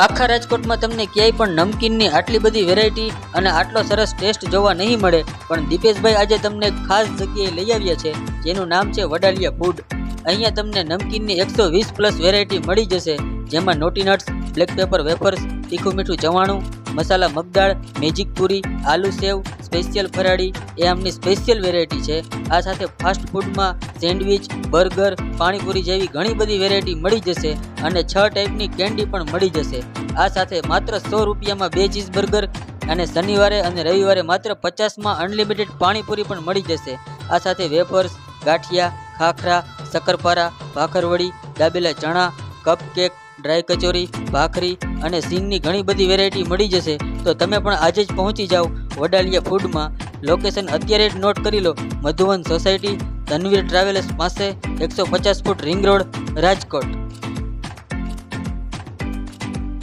આખા રાજકોટમાં તમને ક્યાંય પણ નમકીનની આટલી બધી વેરાયટી અને આટલો સરસ ટેસ્ટ જોવા નહીં મળે, પણ દીપેશભાઈ આજે તમને ખાસ જગ્યાએ લઈ આવ્યા છે, જેનું નામ છે વડાલિયા ફૂડ. અહીંયા તમને નમકીનની 120+ વેરાયટી મળી જશે, જેમાં naughty nuts, black paper wafers, તીખું મીઠું ચવાણું, મસાલા મગદાળ, મેજિક પૂરી, આલુ સેવ, સ્પેશિયલ ફરાળી એ આમની સ્પેશિયલ વેરાયટી છે. આ સાથે ફાસ્ટ ફૂડમાં સેન્ડવિચ, બર્ગર, પાણીપુરી જેવી ઘણી બધી વેરાયટી મળી જશે અને 6 ટાઈપની કેન્ડી પણ મળી જશે. આ સાથે માત્ર 100 રૂપિયામાં 2 ચીઝ બર્ગર અને શનિવારે અને રવિવારે માત્ર 50માં અનલિમિટેડ પાણીપુરી પણ મળી જશે. આ સાથે વેફર્સ, ગાંઠિયા, ખાખરા, શક્કરપારા, ભાખરવડી, દાબેલા ચણા, કપકેક, ડ્રાય કચોરી, ભાખરી અને સિંગની ઘણી બધી વેરાયટી મળી જશે. તો તમે પણ આજે જ પહોંચી જાઓ વડાલિયા ફૂડમાં. લોકેશન અત્યારે જ નોટ કરી લો: મધુવન સોસાયટી, તનવીર ટ્રાવેલર્સ પાસે, 150 ફૂટ રિંગ રોડ, રાજકોટ.